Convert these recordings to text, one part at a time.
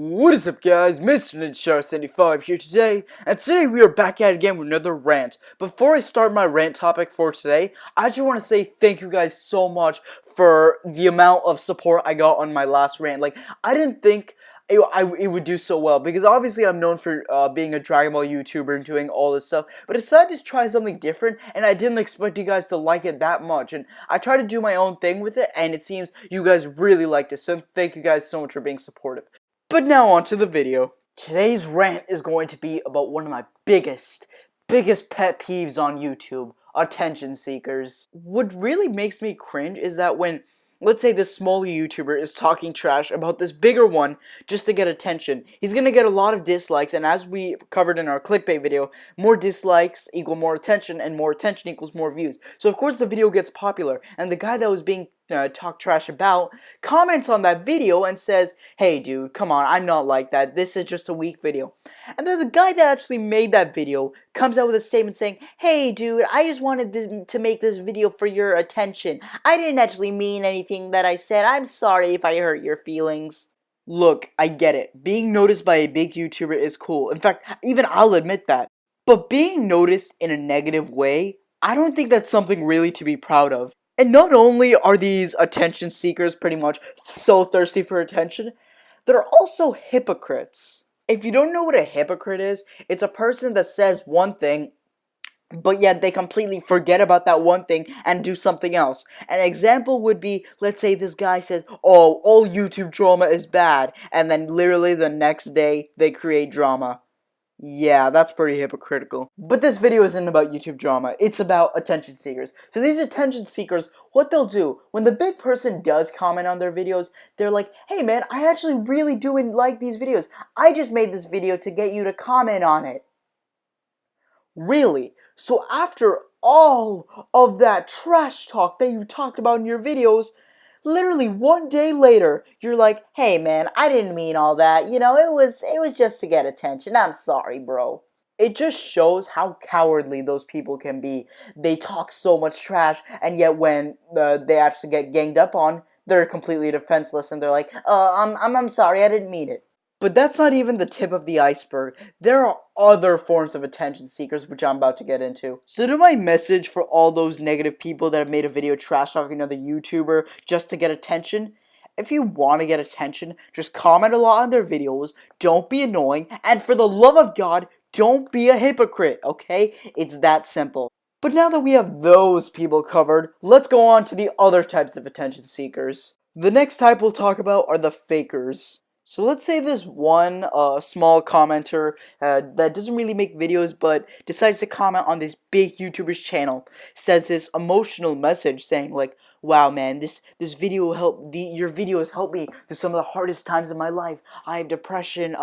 What is up, guys? MrNinjaStar75 here today, and today we are back at it again with another rant. Before I start my rant topic for today, I just want to say thank you guys so much for the amount of support I got on my last rant. Like, I didn't think it would do so well, because obviously I'm known for being a Dragon Ball YouTuber and doing all this stuff, but I decided to try something different, and I didn't expect you guys to like it that much, and I tried to do my own thing with it, and it seems you guys really liked it, so thank you guys so much for being supportive. But now on to the video. Today's rant is going to be about one of my biggest pet peeves on YouTube: attention seekers. What really makes me cringe is that when, let's say, this smaller YouTuber is talking trash about this bigger one just to get attention, he's gonna get a lot of dislikes, and as we covered in our clickbait video, more dislikes equal more attention, and more attention equals more views. So of course the video gets popular, and the guy that was being talked trash about comments on that video and says, "Hey dude, come on, I'm not like that, this is just a weak video." And then the guy that actually made that video comes out with a statement saying, "Hey dude, I just wanted to make this video for your attention. I didn't actually mean anything that I said. I'm sorry if I hurt your feelings." Look, I get it. Being noticed by a big YouTuber is cool. In fact, even I'll admit that. But being noticed in a negative way, I don't think that's something really to be proud of. And not only are these attention seekers pretty much so thirsty for attention, they're also hypocrites. If you don't know what a hypocrite is, it's a person that says one thing, but yet they completely forget about that one thing and do something else. An example would be, let's say this guy says, "Oh, all YouTube drama is bad," and then literally the next day they create drama. Yeah, that's pretty hypocritical. But this video isn't about YouTube drama, it's about attention seekers. So these attention seekers, what they'll do, when the big person does comment on their videos, they're like, "Hey man, I actually really do like these videos. I just made this video to get you to comment on it." Really? So after all of that trash talk that you talked about in your videos, literally one day later, you're like, "Hey man, I didn't mean all that. You know, it was just to get attention. I'm sorry, bro." It just shows how cowardly those people can be. They talk so much trash, and yet when they actually get ganged up on, they're completely defenseless, and they're like, I'm sorry, I didn't mean it." But that's not even the tip of the iceberg. There are other forms of attention seekers, which I'm about to get into. So to my message for all those negative people that have made a video trash talking another YouTuber just to get attention: if you want to get attention, just comment a lot on their videos, don't be annoying, and for the love of God, don't be a hypocrite, okay? It's that simple. But now that we have those people covered, let's go on to the other types of attention seekers. The next type we'll talk about are the fakers. So let's say this one small commenter that doesn't really make videos but decides to comment on this big YouTuber's channel, says this emotional message saying like, "Wow man, this video helped, your video has helped me through some of the hardest times of my life. I have depression,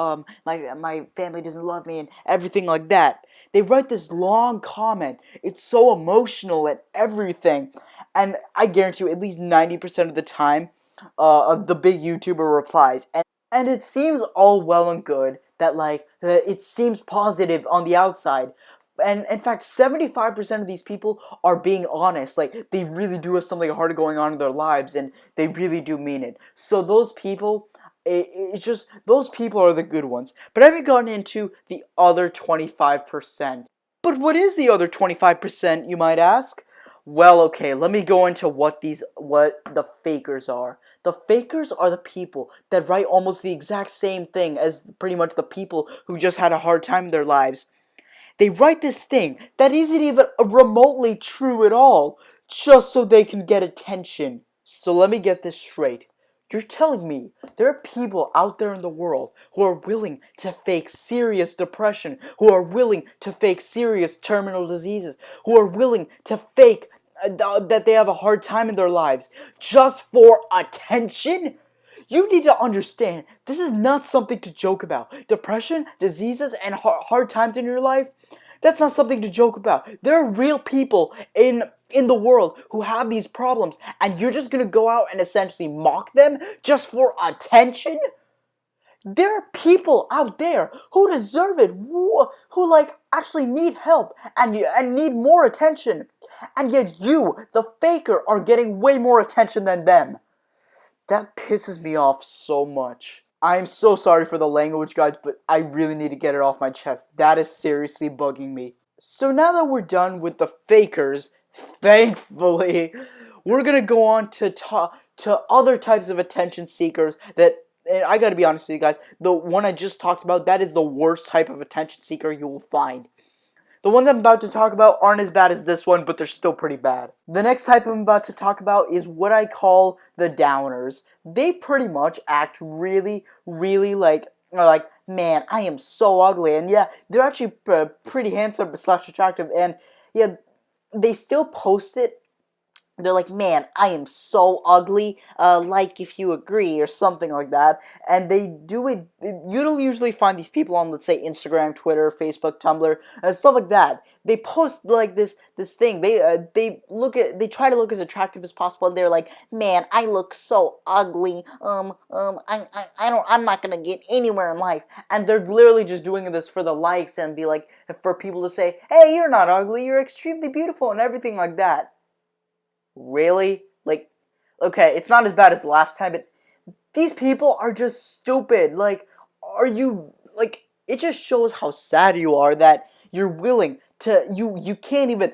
my family doesn't love me," and everything like that. They write this long comment. It's so emotional and everything. And I guarantee you at least 90% of the time the big YouTuber replies. And it seems all well and good that, like, it seems positive on the outside. And in fact, 75% of these people are being honest. Like, they really do have something hard going on in their lives, and they really do mean it. So those people, it's just, those people are the good ones. But I haven't gotten into the other 25%. But what is the other 25%, you might ask? Well, okay, let me go into what the fakers are. The fakers are the people that write almost the exact same thing as pretty much the people who just had a hard time in their lives. They write this thing that isn't even remotely true at all, just so they can get attention. So let me get this straight. You're telling me there are people out there in the world who are willing to fake serious depression, who are willing to fake serious terminal diseases, who are willing to fake that they have a hard time in their lives just for attention? You need to understand, this is not something to joke about. Depression, diseases, and hard times in your life, that's not something to joke about. There are real people in the world who have these problems, and you're just gonna go out and essentially mock them just for attention? There are people out there who deserve it, who like actually need help and need more attention, and yet you, the faker, are getting way more attention than them. That pisses me off so much. I'm so sorry for the language, guys, but I really need to get it off my chest. That is seriously bugging me. So now that we're done with the fakers, thankfully, we're gonna go on to to other types of attention seekers that, and I gotta be honest with you guys, the one I just talked about, that is the worst type of attention seeker you will find. The ones I'm about to talk about aren't as bad as this one, but they're still pretty bad. The next type I'm about to talk about is what I call the downers. They pretty much act really, really like, man, I am so ugly. And yeah, they're actually pretty handsome slash attractive. And yeah, they still post it. They're like, man, I am so ugly, like if you agree, or something like that. And they do it, you'll usually find these people on, let's say, Instagram, Twitter, Facebook, Tumblr, and stuff like that. They post, like, this thing, they try to look as attractive as possible, and they're like, man, I look so ugly, I'm not gonna get anywhere in life. And they're literally just doing this for the likes, and be like, for people to say, hey, you're not ugly, you're extremely beautiful, and everything like that. Really? Like, okay, it's not as bad as last time, but these people are just stupid. Like, are you, like, it just shows how sad you are that you're willing to, you can't even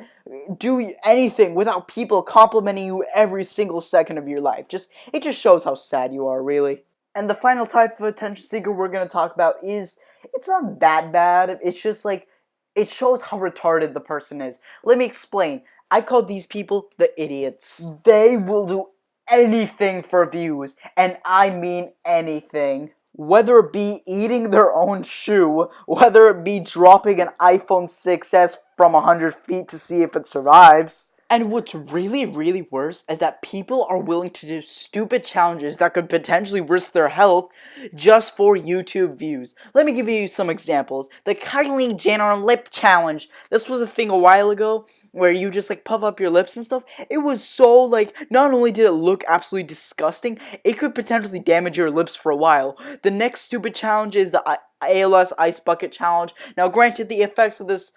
do anything without people complimenting you every single second of your life. It just shows how sad you are, really. And the final type of attention seeker we're gonna talk about is, it's not that bad, it's just like, it shows how retarded the person is. Let me explain. I call these people the idiots. They will do anything for views, and I mean anything. Whether it be eating their own shoe, whether it be dropping an iPhone 6s from 100 feet to see if it survives. And what's really, really worse is that people are willing to do stupid challenges that could potentially risk their health just for YouTube views. Let me give you some examples. The Kylie Jenner lip challenge. This was a thing a while ago where you just like puff up your lips and stuff. It was so like, not only did it look absolutely disgusting, it could potentially damage your lips for a while. The next stupid challenge is the ALS Ice Bucket Challenge. Now granted, the effects of this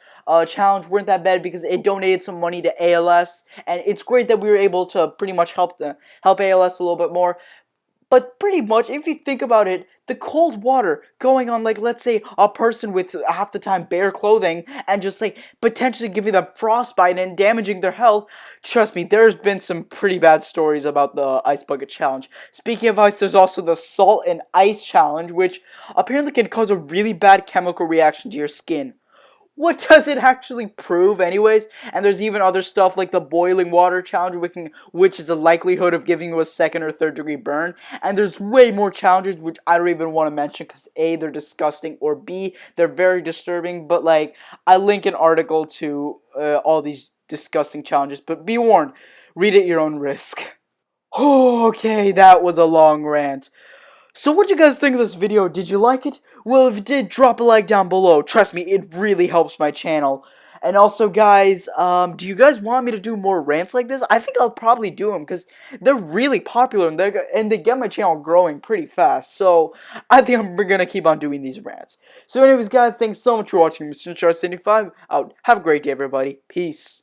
challenge weren't that bad because it donated some money to ALS, and it's great that we were able to pretty much help ALS a little bit more. But pretty much, if you think about it, the cold water going on, like, let's say, a person with half the time bare clothing and just, like, potentially giving them frostbite and damaging their health, trust me, there's been some pretty bad stories about the Ice Bucket Challenge. Speaking of ice, there's also the Salt and Ice Challenge, which apparently can cause a really bad chemical reaction to your skin. What does it actually prove anyways? And there's even other stuff like the boiling water challenge, which is a likelihood of giving you a second or third degree burn. And there's way more challenges which I don't even want to mention because A, they're disgusting, or B, they're very disturbing. But like, I link an article to all these disgusting challenges, but be warned, read at your own risk. Okay, that was a long rant. So what do you guys think of this video? Did you like it? Well, if you did, drop a like down below. Trust me, it really helps my channel. And also, guys, do you guys want me to do more rants like this? I think I'll probably do them because they're really popular and they get my channel growing pretty fast. So I think we're going to keep on doing these rants. So anyways, guys, thanks so much for watching. MrNinjaStar 75 out. Have a great day, everybody. Peace.